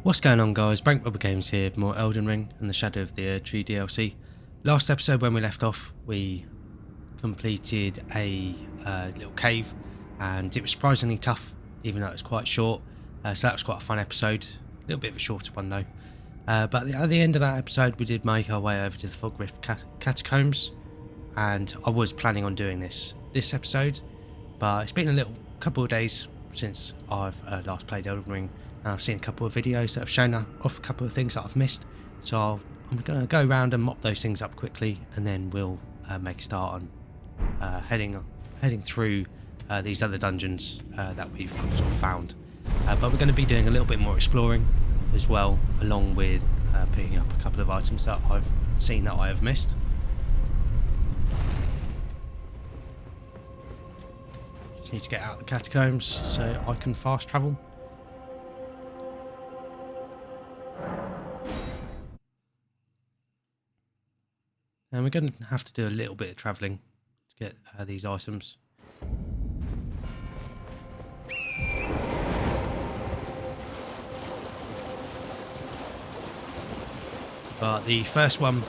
What's going on, guys? Bank Robber Games here, more Elden Ring and the Shadow of the Erdtree DLC. Last episode when we left off, we completed a little cave and it was surprisingly tough, even though it was quite short. So that was quite a fun episode, a little bit of a shorter one though. But at the end of that episode we did make our way over to the Fog Rift Catacombs, and I was planning on doing this episode, but it's been a couple of days since I've last played Elden Ring. I've seen a couple of videos that have shown off a couple of things that I've missed, so I'm going to go around and mop those things up quickly, and then we'll make a start on heading through these other dungeons that we've sort of found. But we're going to be doing a little bit more exploring as well, along with picking up a couple of items that I've seen that I have missed. Just need to get out of the catacombs so I can fast travel. And we're going to have to do a little bit of travelling to get these items. But the first one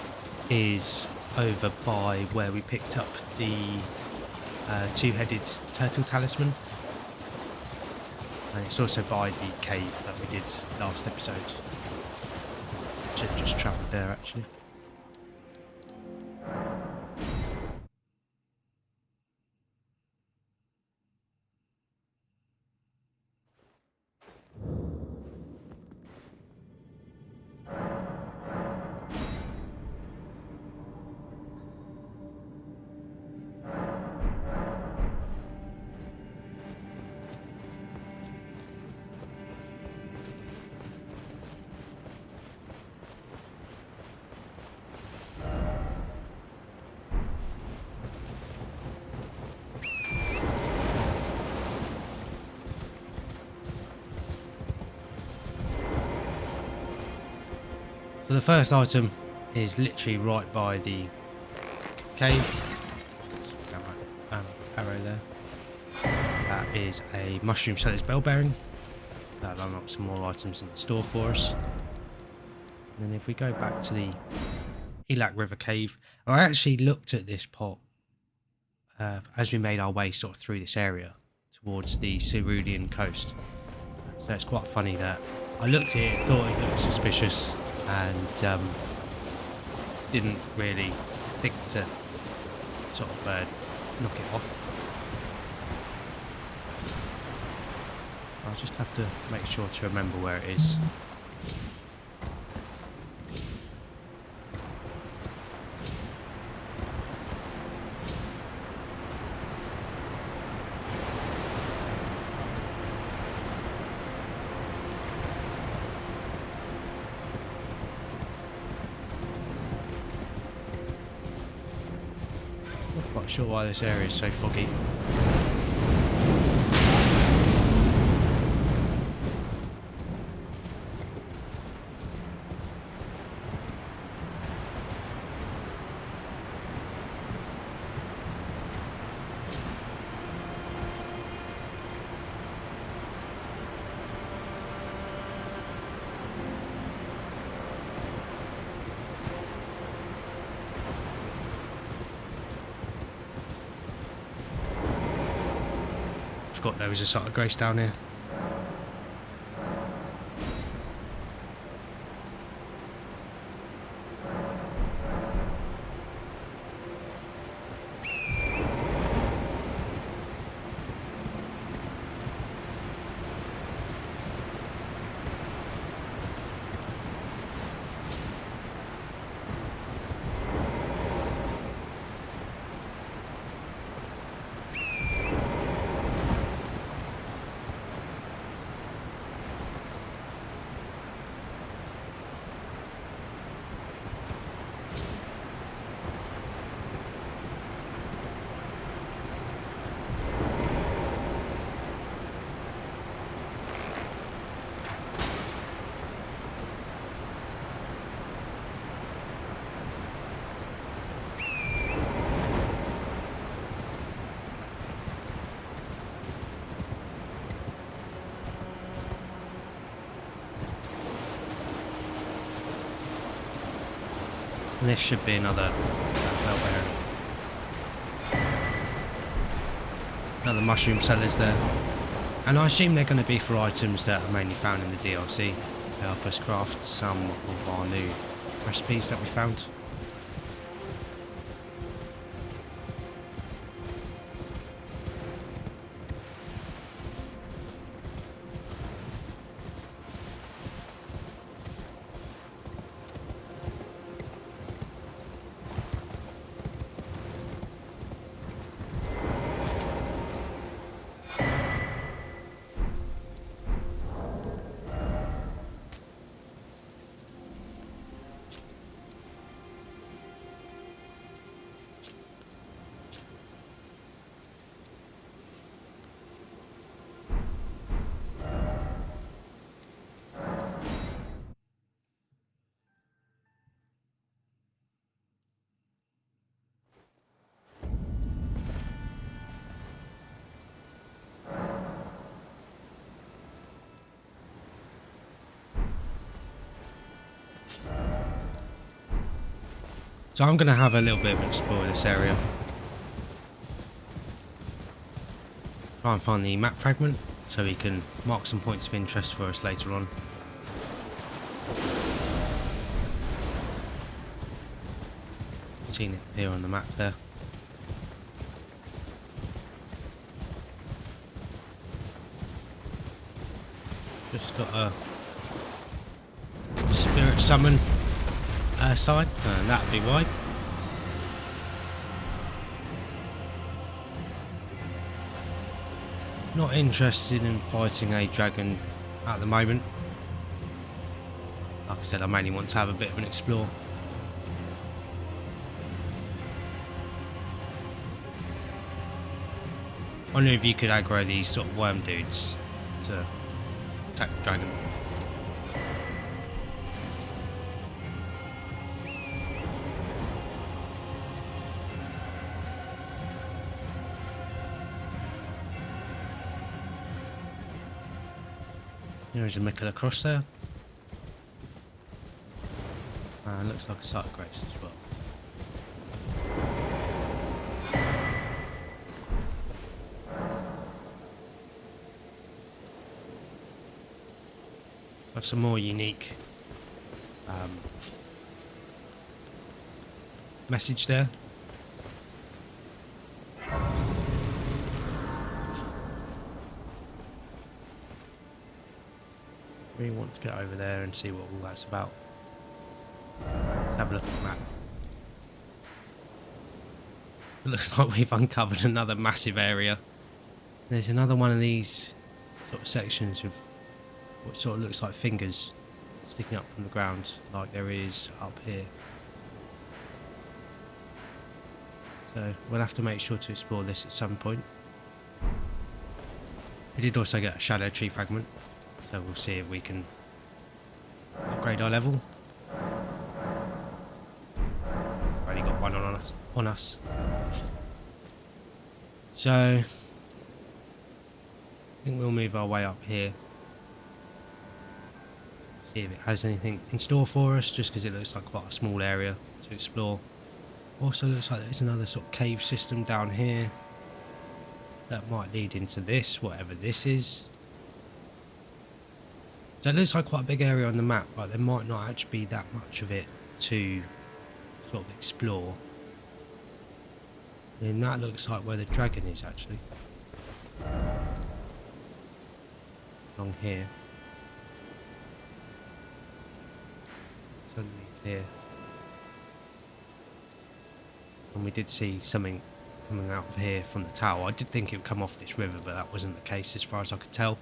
is over by where we picked up the two-headed turtle talisman. And it's also by the cave that we did last episode. Should have just travelled there actually. So the first item is literally right by the cave. Arrow there. That is a mushroom seller's bell bearing. That'll unlock some more items in the store for us. And then if we go back to the Elak River Cave, I actually looked at this pot as we made our way sort of through this area towards the Cerulean coast. So it's quite funny that I looked at it, thought it looked suspicious, and didn't really think to sort of knock it off. I'll just have to make sure to remember where it is. Not sure why this area is so foggy. Forgot there was a sort of grace down here. And this should be another belt area. Another mushroom sellers there. And I assume they're going to be for items that are mainly found in the DLC to help us craft some of our new recipes that we found. So I'm going to have a little bit of an explore this area. Try and find the map fragment so we can mark some points of interest for us later on. Seen it here on the map there. Just got a spirit summon sign, and that would be why. Not interested in fighting a dragon at the moment. Like I said, I mainly want to have a bit of an explore. I wonder if you could aggro these sort of worm dudes to attack the dragon. There's a Mickle across there. Looks like a site of grace as well. Got some more unique message there. Really want to get over there and see what all that's about. Let's have a look at the map. It looks like we've uncovered another massive area. There's another one of these sort of sections with what sort of looks like fingers sticking up from the ground, like there is up here. So we'll have to make sure to explore this at some point. We did also get a shadow tree fragment. So we'll see if we can upgrade our level. Already got one on us. So I think we'll move our way up here. See if it has anything in store for us, just because it looks like quite a small area to explore. Also looks like there's another sort of cave system down here that might lead into this, whatever this is. So it looks like quite a big area on the map, but there might not actually be that much of it to sort of explore. And that looks like where the dragon is actually. Along here. It's underneath here. And we did see something coming out of here from the tower. I did think it would come off this river, but that wasn't the case as far as I could tell.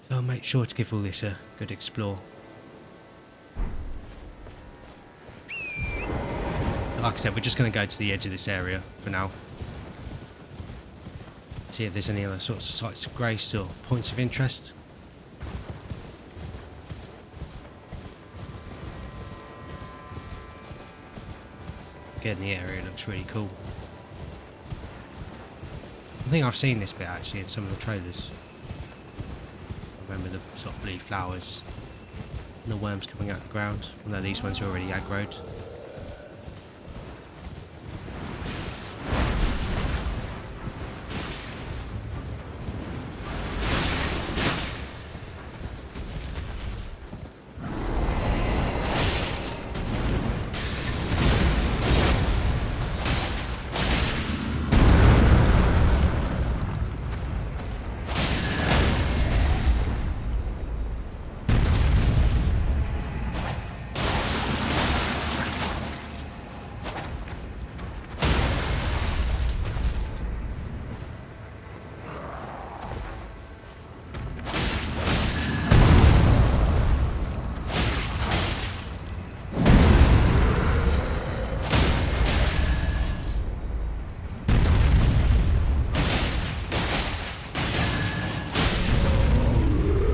So I'll make sure to give all this a good explore. But like I said, we're just going to go to the edge of this area for now. See if there's any other sorts of sites of grace or points of interest. Again, the area looks really cool. I think I've seen this bit actually in some of the trailers. I remember the sort of blue flowers And the worms coming out of the ground. Although these ones are already aggroed.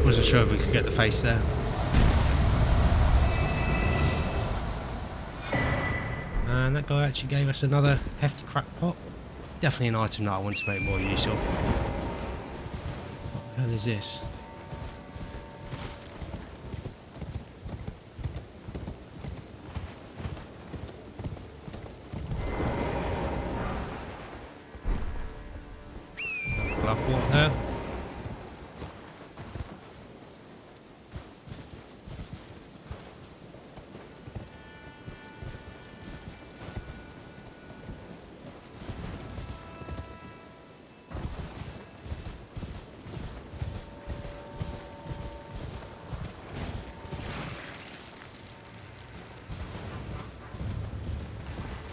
Wasn't sure if we could get the face there. And that guy actually gave us another hefty crack pot. Definitely an item that I want to make more use of. What the hell is this? Glove water there.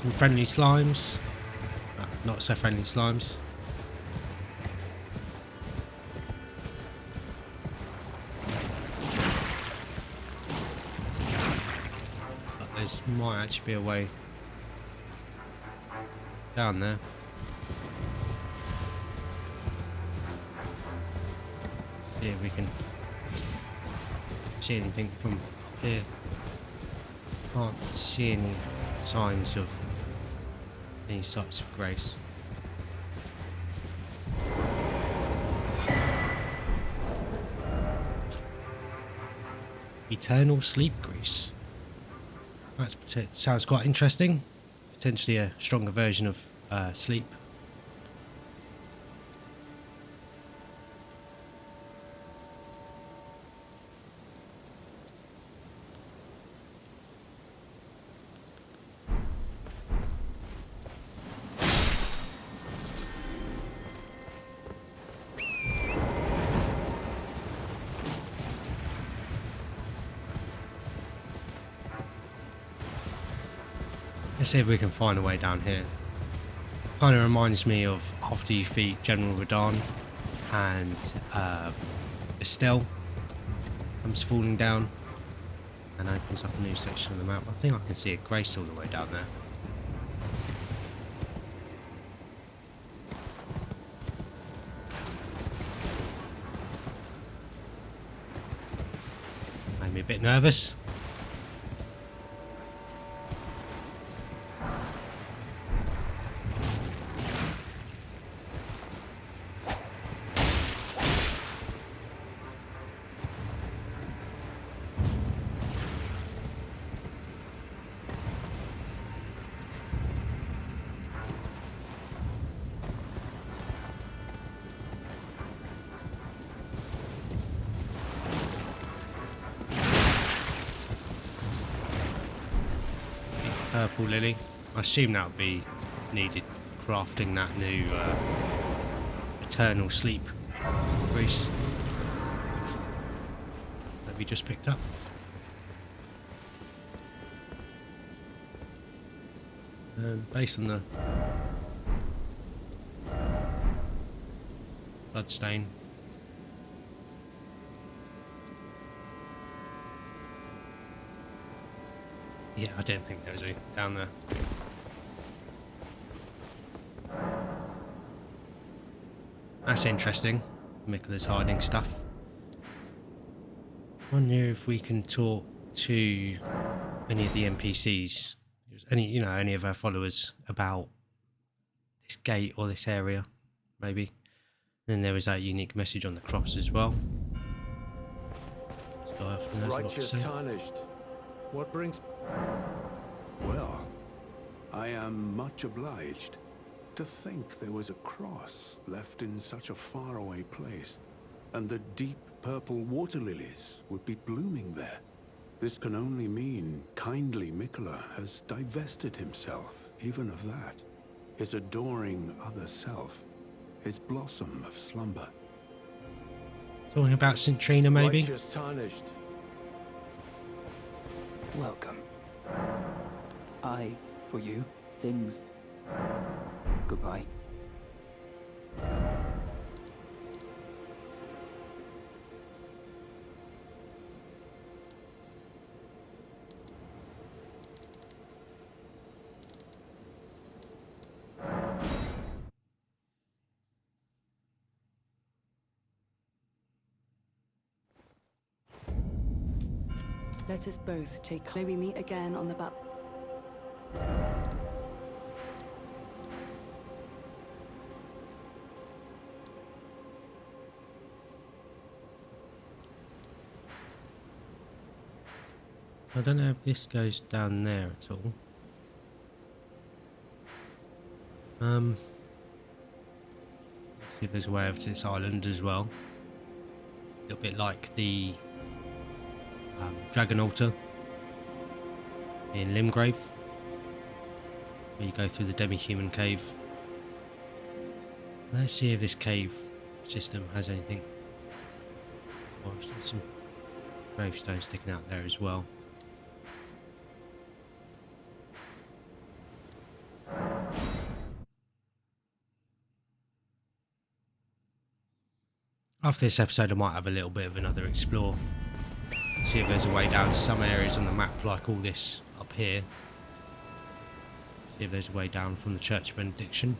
Some friendly slimes. Not so friendly slimes. But there might actually be a way down there. See if we can see anything from up here. Can't see any signs of any sights of grace. Eternal sleep grease. That sounds quite interesting. Potentially a stronger version of sleep. Let's see if we can find a way down here. Kind of reminds me of after you defeat General Radahn and Estelle comes falling down and opens up a new section of the map. I think I can see a grace all the way down there. Made me a bit nervous. Purple lily. I assume that would be needed for crafting that new eternal sleep grease that we just picked up. And based on the blood stain, yeah, I didn't think there was any down there. That's interesting. Miquella's hiding stuff. Wonder if we can talk to any of the NPCs, any of our followers about this gate or this area, maybe. Then there was that unique message on the cross as well. It's guy often has a lot to Righteous say. tarnished. What brings... Well, I am much obliged. To think there was a cross left in such a faraway place, and the deep purple water lilies would be blooming there. This can only mean kindly Mikola has divested himself even of that. His adoring other self. His blossom of slumber. Talking about St. Trina, maybe? Righteous tarnished. Welcome. I, for you, things... Goodbye. Let us both take... May we meet again on the back... I don't know if this goes down there at all. Let's see if there's a way over to this island as well. A little bit like the Dragon Altar in Limgrave, where you go through the demi-human cave. Let's see if this cave system has anything. Or some gravestones sticking out there as well. After this episode, I might have a little bit of another explore. See if there's a way down to some areas on the map, like all this up here. See if there's a way down from the Church Benediction.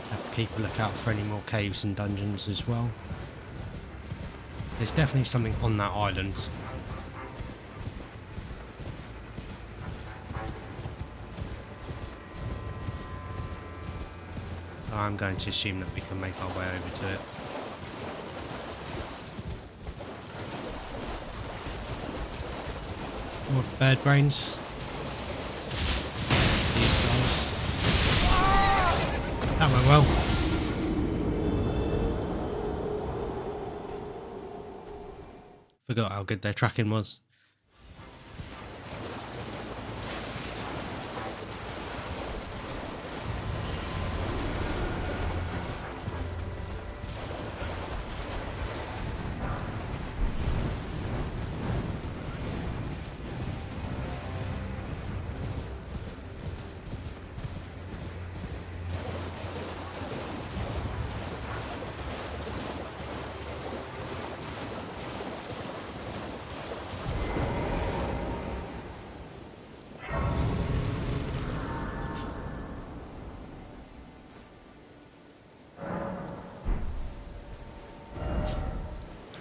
Have to keep a lookout for any more caves and dungeons as well. There's definitely something on that island. So I'm going to assume that we can make our way over to it. More of the bird brains. These guys. That went well. Forgot how good their tracking was.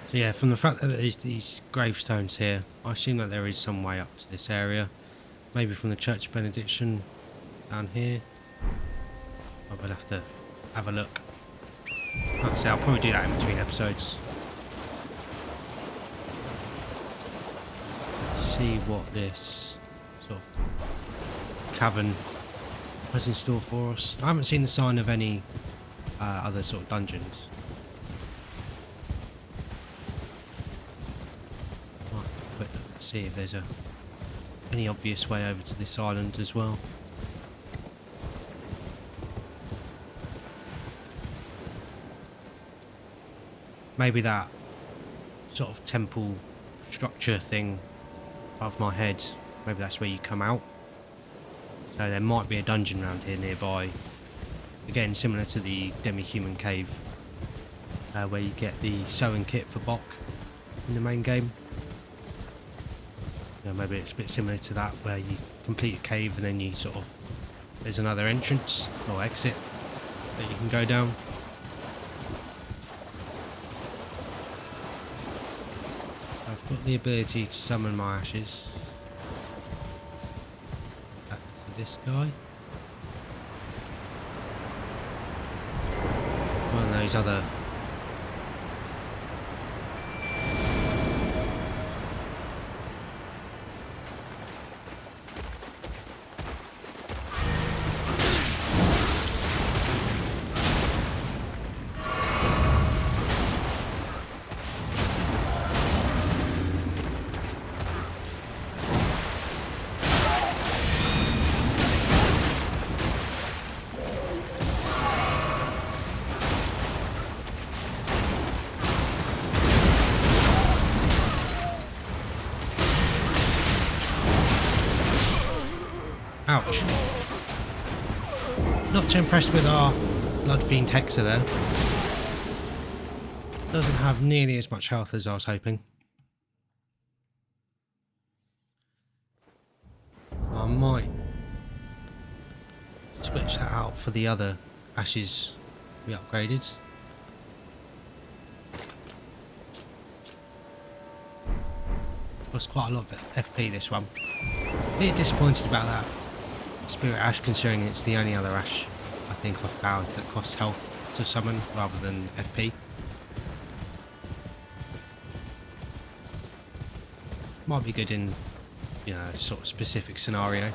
So yeah, from the fact that there's these gravestones here, I assume that there is some way up to this area. Maybe from the Church Benediction down here. I will have to have a look. Like I say, I'll probably do that in between episodes. Let's see what this sort of cavern has in store for us. I haven't seen the sign of any other sort of dungeons. See if there's any obvious way over to this island as well. Maybe that sort of temple structure thing above my head, maybe that's where you come out. So there might be a dungeon around here nearby. Again, similar to the demi-human cave, where you get the sewing kit for Bok in the main game. Maybe it's a bit similar to that, where you complete a cave and then you sort of, there's another entrance or exit that you can go down. Got the ability to summon my ashes. Back to this guy. One of those other. Ouch. Not too impressed with our Blood Fiend Hexer there. Doesn't have nearly as much health as I was hoping. So I might switch that out for the other ashes we upgraded. Cost quite a lot of FP this one. A bit disappointed about that Spirit Ash, considering it's the only other ash I think I've found that costs health to summon rather than FP. Might be good in, you know, sort of specific scenario.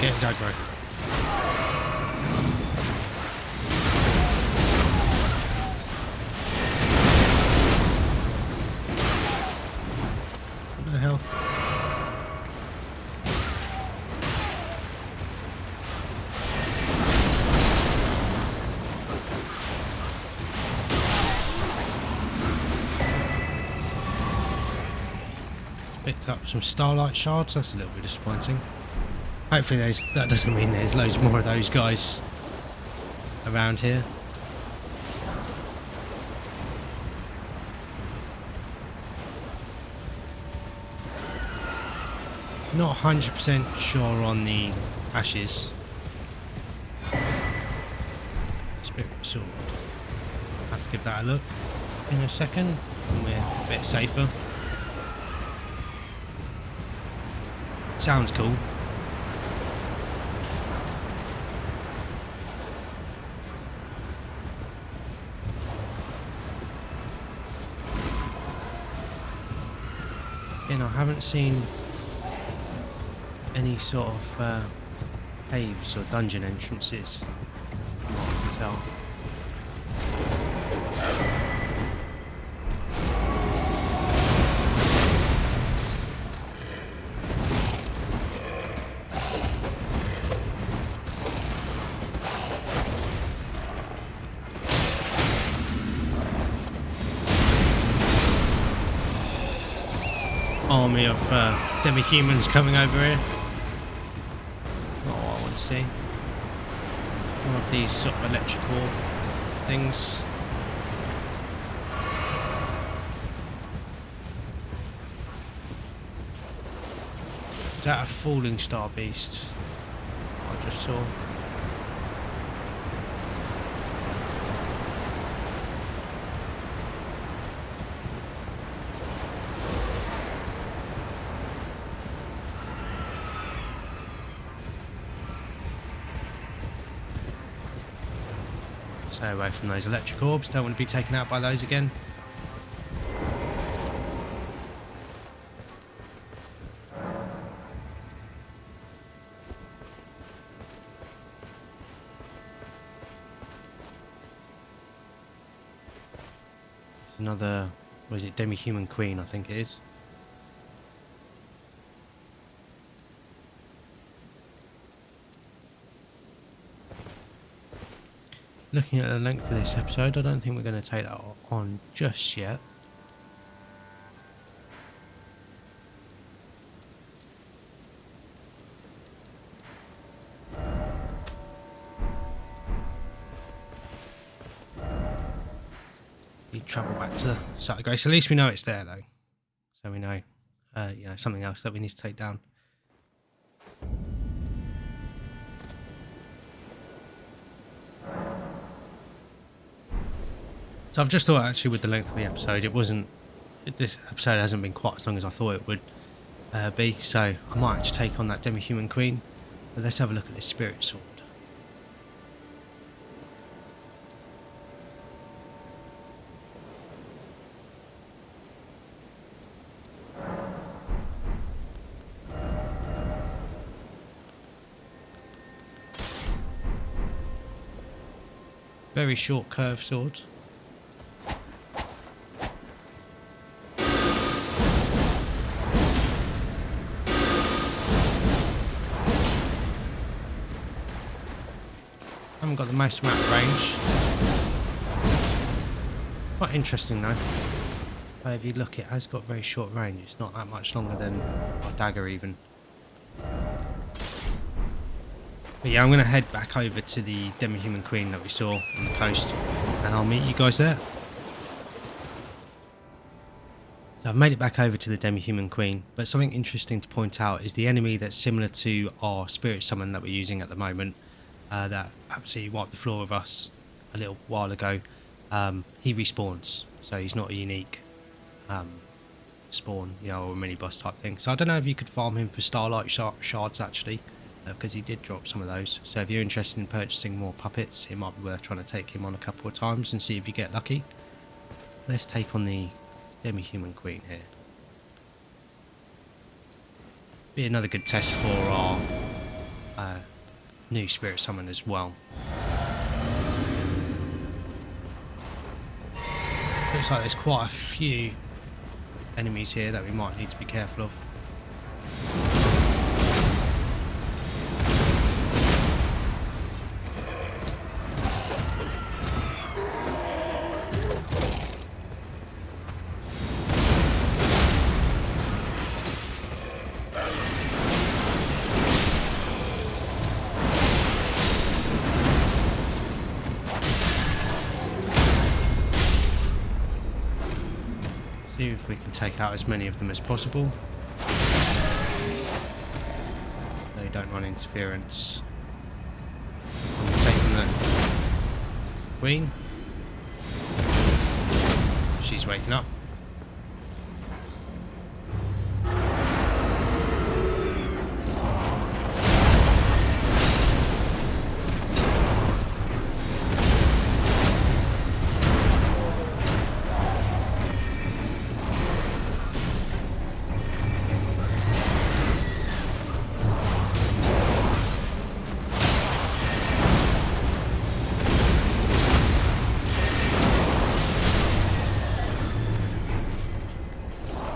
Get his aggro. No health. Picked up some Starlight Shards, that's a little bit disappointing. Hopefully that doesn't mean there's loads more of those guys around here. Not 100% sure on the ashes. Spirit Sword. Have to give that a look in a second when we're a bit safer. Sounds cool. Again, I haven't seen any sort of caves or dungeon entrances, from what I can tell. Army of demi-humans coming over here. Not what I want to see. One of these sort of electrical things. Is that a falling star beast? I just saw. Stay away from those electric orbs, don't want to be taken out by those again. Another, what is it, demi-human queen, I think it is. Looking at the length of this episode, I don't think we're going to take that on just yet. We travel back to the site of grace. At least we know it's there, though. So we know, you know, something else that we need to take down. So I've just thought, actually, with the length of the episode, this episode hasn't been quite as long as I thought it would be. So I might actually take on that demi-human queen. But let's have a look at this spirit sword. Very short curved sword. Haven't got the most amount of range. Quite interesting though. If you look, it has got very short range. It's not that much longer than a dagger even. But yeah, I'm going to head back over to the demi-human queen that we saw on the coast, and I'll meet you guys there. So I've made it back over to the demi-human queen, but something interesting to point out is the enemy that's similar to our spirit summon that we're using at the moment, that absolutely wiped the floor with us a little while ago. He respawns, so he's not a unique spawn, you know, or mini boss type thing. So I don't know if you could farm him for starlight shards actually, because he did drop some of those. So if you're interested in purchasing more puppets, it might be worth trying to take him on a couple of times and see if you get lucky. Let's take on the demi-human queen here. Be another good test for our new spirit summon as well. Looks like there's quite a few enemies here that we might need to be careful of. See if we can take out as many of them as possible, so you don't run interference. And we're taking the queen. She's waking up.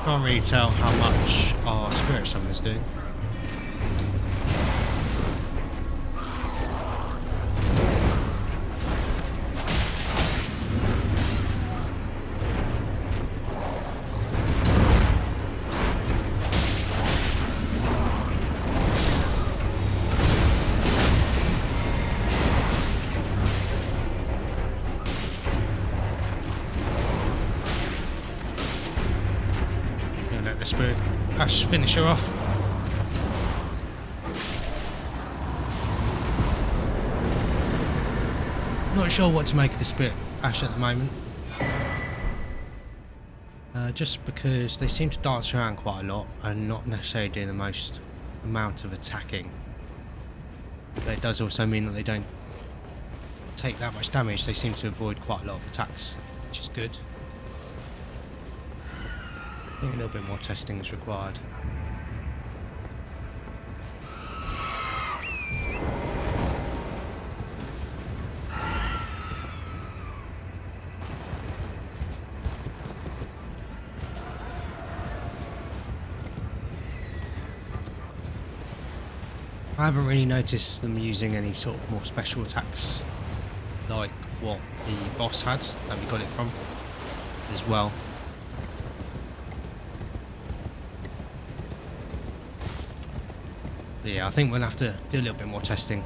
Can't really tell how much our spirit summon is doing. Let the spirit Ash finish her off. Not sure what to make of the spirit Ash at the moment. Just because they seem to dance around quite a lot and not necessarily do the most amount of attacking. But it does also mean that they don't take that much damage. They seem to avoid quite a lot of attacks, which is good. I think a little bit more testing is required. I haven't really noticed them using any sort of more special attacks like what the boss had that we got it from as well. But yeah, I think we'll have to do a little bit more testing.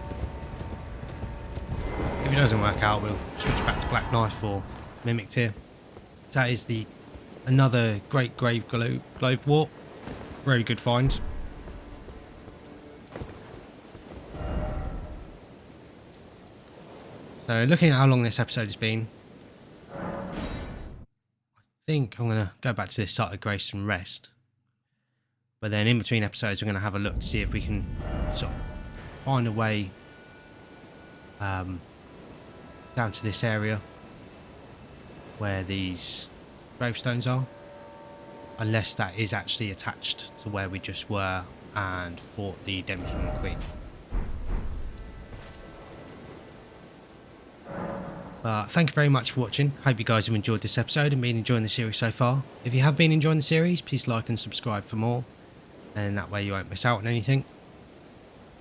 If it doesn't work out, we'll switch back to Black Knife or Mimic Tear. That is another great Grave Glove Wart. Very good find. So looking at how long this episode has been, I think I'm going to go back to this site of grace and rest. But then in between episodes, we're going to have a look to see if we can sort of find a way down to this area where these gravestones are. Unless that is actually attached to where we just were and fought the Demi-Human Queen. But thank you very much for watching. Hope you guys have enjoyed this episode and been enjoying the series so far. If you have been enjoying the series, please like and subscribe for more. And that way you won't miss out on anything.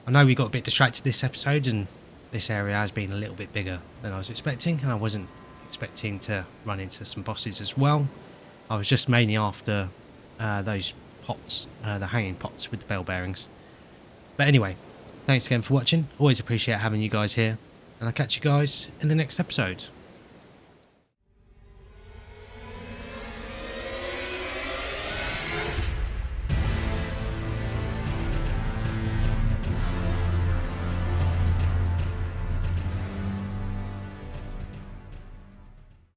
I know we got a bit distracted this episode and this area has been a little bit bigger than I was expecting. And I wasn't expecting to run into some bosses as well. I was just mainly after those pots, the hanging pots with the bell bearings. But anyway, thanks again for watching. Always appreciate having you guys here. And I'll catch you guys in the next episode.